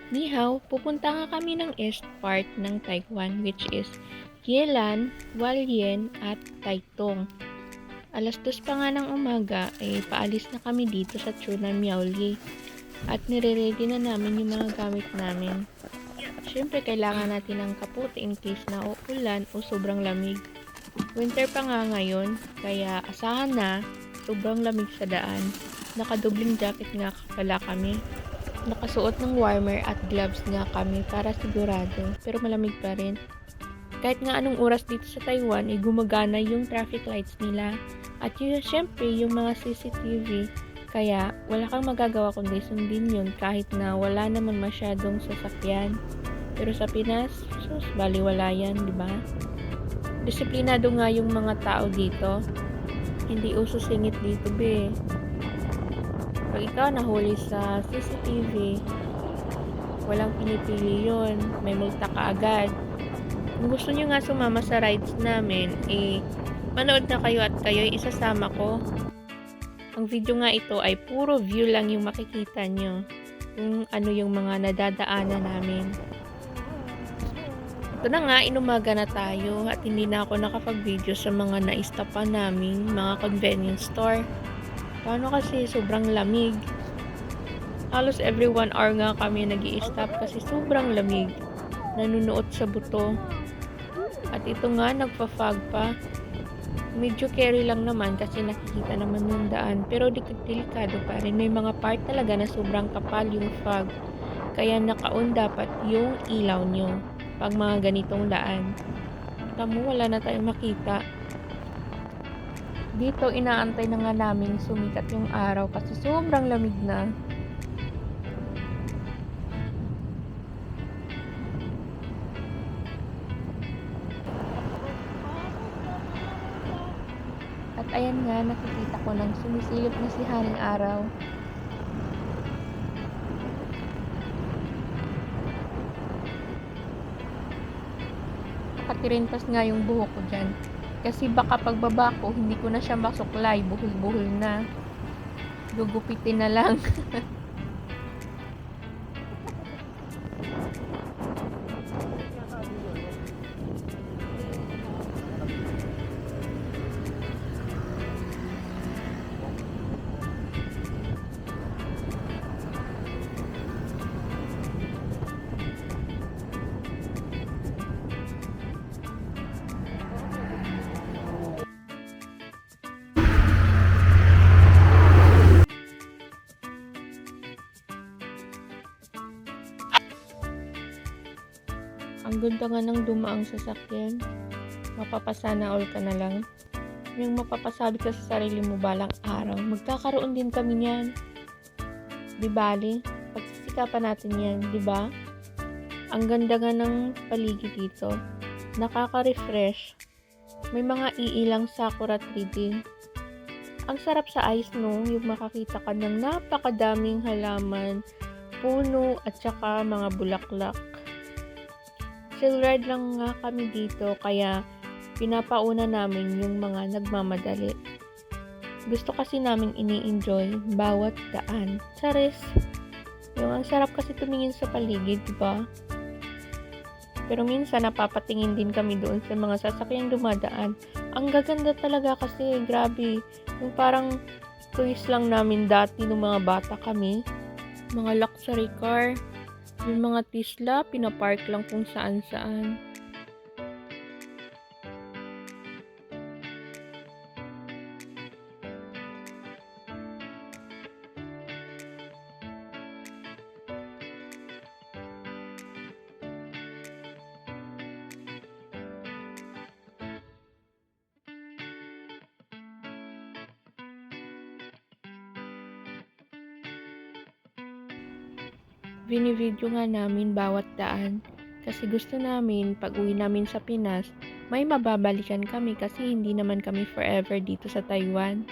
Ni hao, pupunta nga kami ng east part ng Taiwan which is Yelan, Hualien at Taitung. Alas 2 pa nga ng umaga ay paalis na kami dito sa Chunan Miaoli at nire-ready na namin yung mga gamit namin. Siyempre kailangan natin ng kaputi in case na uulan o sobrang lamig. Winter pa nga ngayon kaya asahan na sobrang lamig sa daan. Nakadubling jacket nga pala kami. Nakasuot ng warmer at gloves nga kami para sigurado pero malamig pa rin. Kahit nga anong oras dito sa Taiwan ay gumagana yung traffic lights nila at yun syempre yung mga CCTV kaya wala kang magagawa kundi sundin yun kahit na wala naman masyadong sasakyan. Pero sa Pinas, sus, baliwala yan, di ba? Disiplinado nga yung mga tao dito. Hindi uso singit dito, be. Pag ikaw nahuli sa CCTV, walang pinipili yun. May multa ka agad. Kung gusto nyo nga sumama sa rides namin, manood na kayo at kayo'y isasama ko. Ang video nga ito ay puro view lang yung makikita nyo. Kung ano yung mga nadadaanan namin. Ito na nga, inumaga na tayo at hindi na ako nakapag-video sa mga naistapan naming mga convenience store. Paano kasi sobrang lamig. Halos every 1 hour nga kami nag-i-stop kasi sobrang lamig. Nanunuot sa buto. At ito nga, nagpa-fog pa. Medyo carry lang naman kasi nakikita naman yung daan. Pero delikado pa rin. May mga part talaga na sobrang kapal yung fog. Kaya naka-on dapat yung ilaw nyo pag mga ganitong daan. Tamo, wala na tayong makita. Dito, inaantay na nga namin sumikat yung araw kasi sobrang lamig na. At ayan nga, nakikita ko nang sumisilip na si Haring Araw. Nakatirintas nga yung buhok ko dyan. Kasi baka pagbaba ko, hindi ko na siya masuklay. Buhol-buhol na. Gugupitin na lang. Ang ganda nga ng dumaang sasakyan. Mapapasana all ka na lang. Yung mapapasabi ka sa sarili mo balang araw, magkakaroon din kami niyan. Di bali? Pagsisikapan natin yan, di ba? Ang ganda nga ng paligid dito. Nakaka-refresh. May mga iilang sakura tree din. Ang sarap sa eyes, no? Yung makakita ka ng napakadaming halaman, puno, at saka mga bulaklak. Chill ride lang nga kami dito kaya pinapauna namin yung mga nagmamadali. Gusto kasi namin ini-enjoy bawat daan. Charis! Yung ang sarap kasi tumingin sa paligid, diba? Pero minsan napapatingin din kami doon sa mga sasakyang dumadaan. Ang gaganda talaga kasi, grabe. Yung parang toys lang namin dati nung mga bata kami. Mga luxury car. Yung mga Tesla, pinapark lang kung saan-saan. Bini-video nga namin bawat daan kasi gusto namin pag uwi namin sa Pinas, may mababalikan kami kasi hindi naman kami forever dito sa Taiwan.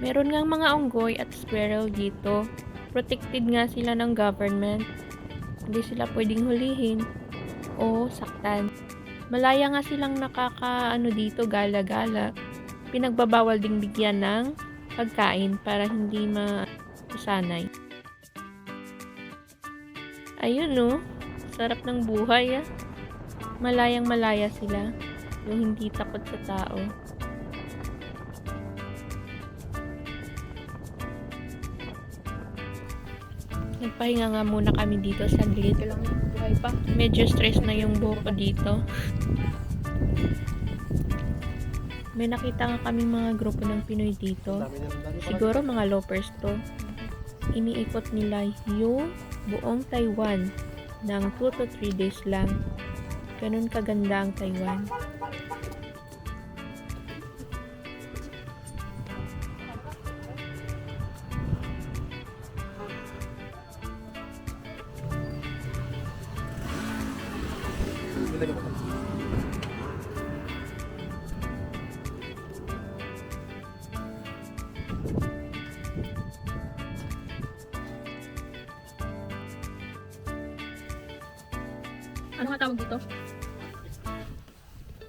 Meron ngang mga unggoy at squirrel dito. protected nga sila ng government. Hindi sila pwedeng hulihin o saktan. Malaya nga silang nakakaano dito, gala-gala. Pinagbabawal ding bigyan ng pagkain para hindi masanay. Ayun no, sarap ng buhay ah. Malayang malaya sila, yung hindi takot sa tao. Nagpahinga nga muna kami dito saglit. Ito lang yung buhay pa. Medyo stress na yung buhok ko dito. May nakita nga kaming mga grupo ng Pinoy dito. Siguro mga lopers to. Iniikot nila yung buong Taiwan ng 2 to 3 days lang. Ganun kaganda ang Taiwan. Ano nga tawag dito?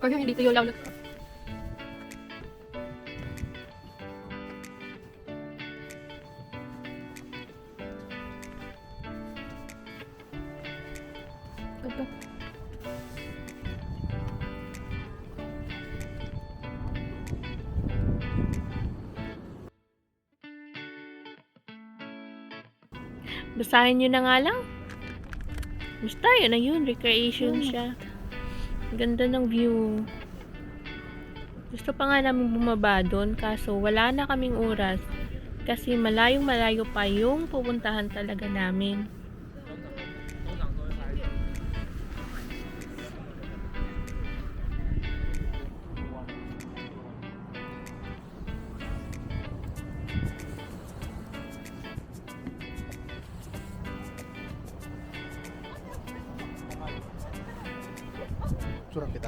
Or yung hindi tuyo lawlot. Ito. Basahin nyo na nga lang. Basta yun na yun, recreation siya. Ganda ng view. Gusto pa nga namin bumaba doon, kaso wala na kaming oras. Kasi malayong malayo pa yung pupuntahan talaga namin. Surang kita.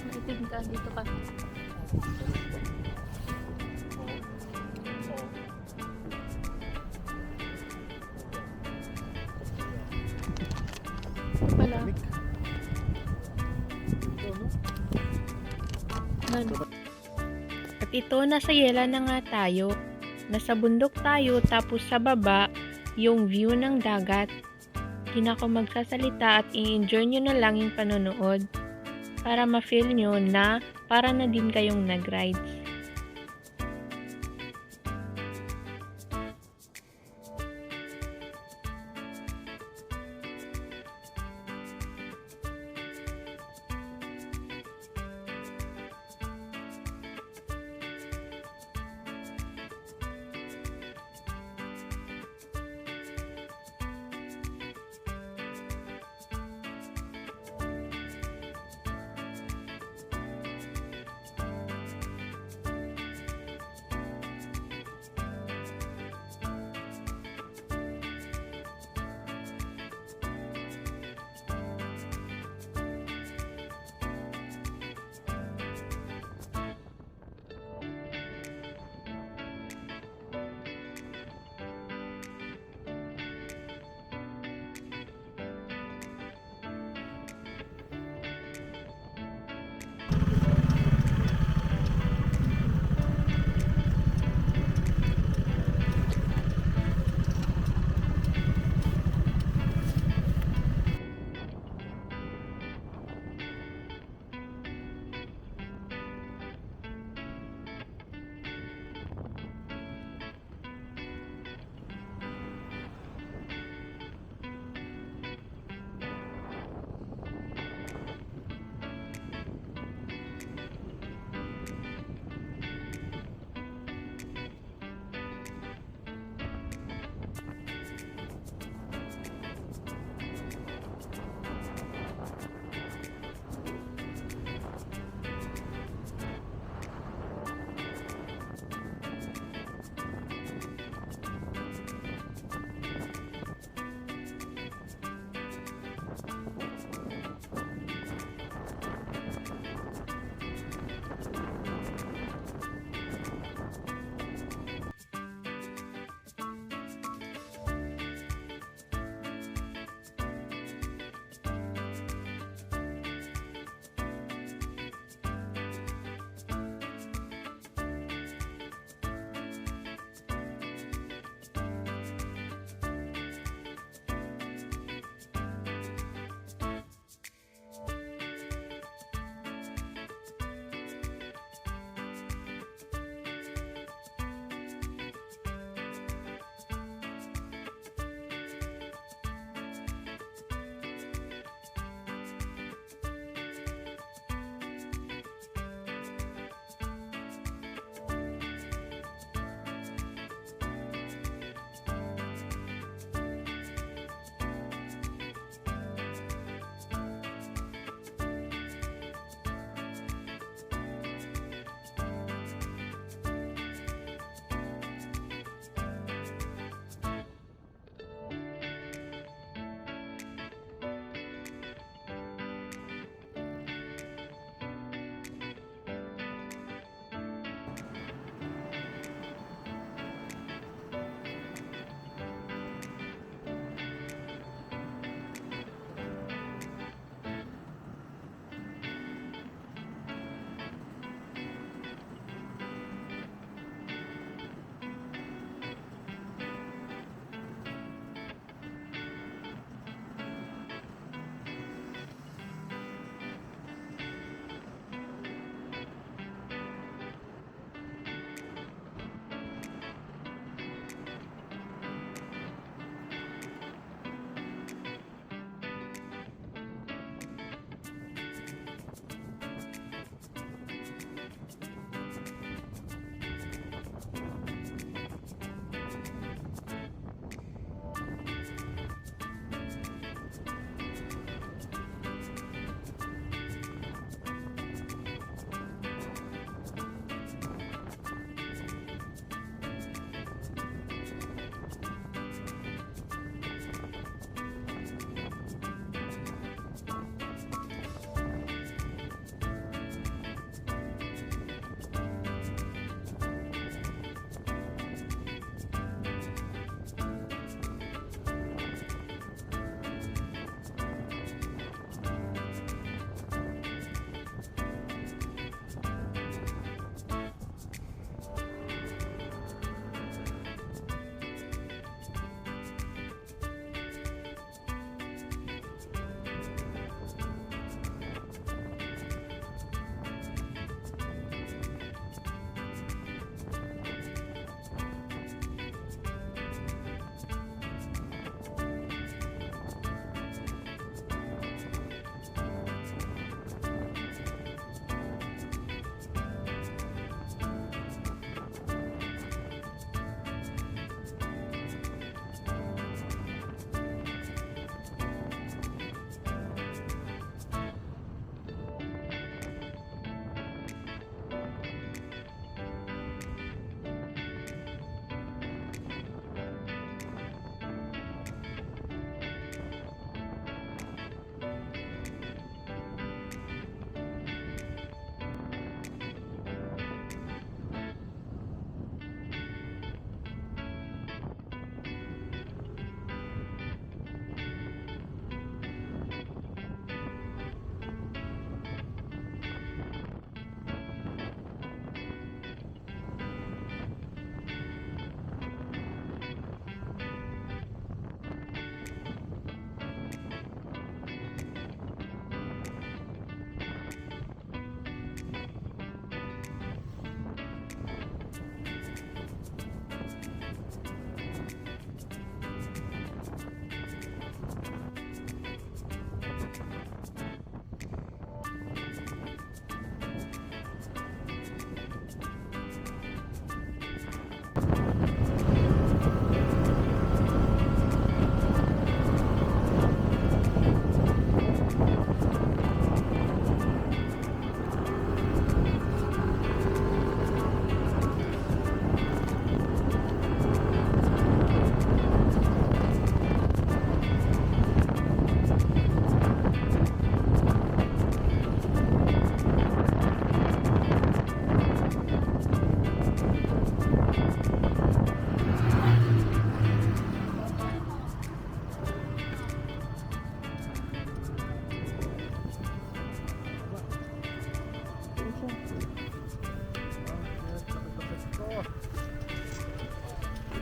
Maitim ka dito ka. Pala. At ito, nasa Yela na nga tayo. Nasa bundok tayo, tapos sa baba, yung view ng dagat. Hindi na ako magsasalita at i-enjoy nyo na lang yung panonood para ma-feel nyo na para na din kayong nag-rides.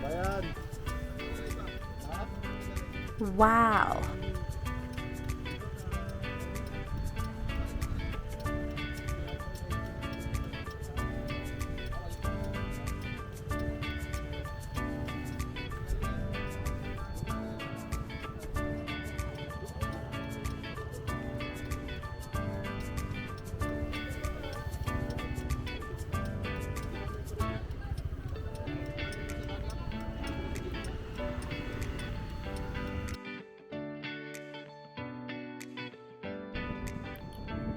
Bayan. Wow!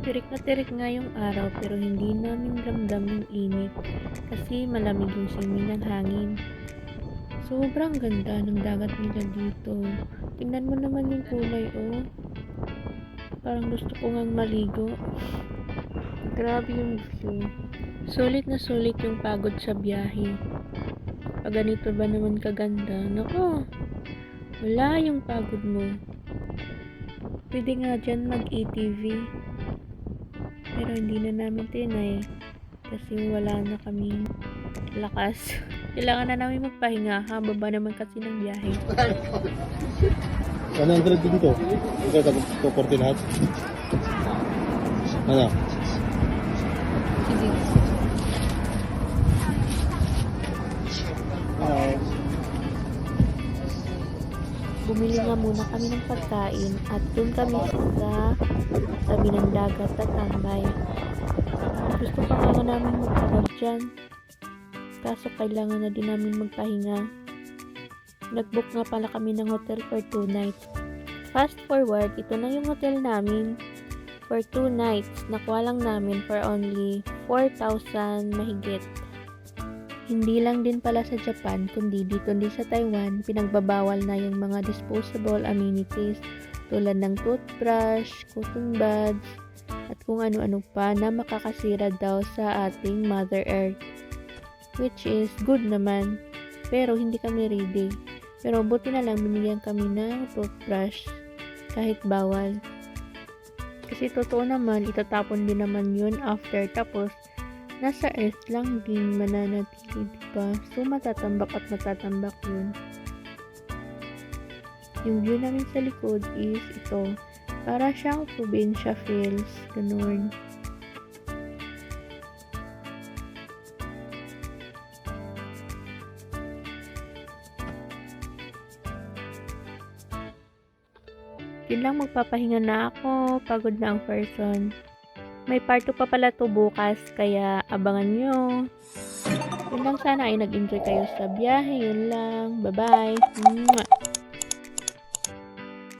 Tirik na tirik nga yung araw pero hindi namin ramdam yung init kasi malamig yung simoy ng hangin. Sobrang ganda ng dagat nila dito. Tingnan mo naman yung kulay, oh. Parang gusto ko ngang maligo. Grabe yung view. Sulit na sulit yung pagod sa biyahe. Pag ganito ba naman kaganda, nako, wala yung pagod mo. Pwede nga dyan mag-ATV. Pero hindi na namin tinay kasi wala na kaming lakas. Kailangan na namin magpahinga, baba naman kasi ng biyahe. 100 din to. Ikaw tapos 240 lahat. Ano? Sige. Bumili nga muna kami ng pagkain at doon kami sa tabi ng dagat at tambay. Gusto pa nga namin magtawag dyan. Kaso kailangan na din namin magpahinga. Nag-book nga pala kami ng hotel for 2 nights. Fast forward, ito na yung hotel namin. For 2 nights, nakuha lang namin for only 4,000 mahigit. Hindi lang din pala sa Japan, kundi dito din sa Taiwan, pinagbabawal na yung mga disposable amenities tulad ng toothbrush, cotton buds, at kung ano-ano pa na makakasira daw sa ating Mother Earth. Which is good naman, pero hindi kami ready. Pero buti na lang binigyan kami ng toothbrush kahit bawal. Kasi totoo naman, itatapon din naman yun after, tapos nasa earth lang din mananatili, diba? So, matatambak at matatambak yun. Yung view namin sa likod is ito. Para siyang probinsya feels. Ganun. Yun lang, magpapahinga na ako. Pagod na ang person. May part 2 pa pala to bukas, kaya abangan nyo. Yun lang, sana ay nag-enjoy kayo sa biyahe. Yun lang. Bye-bye. Mwah!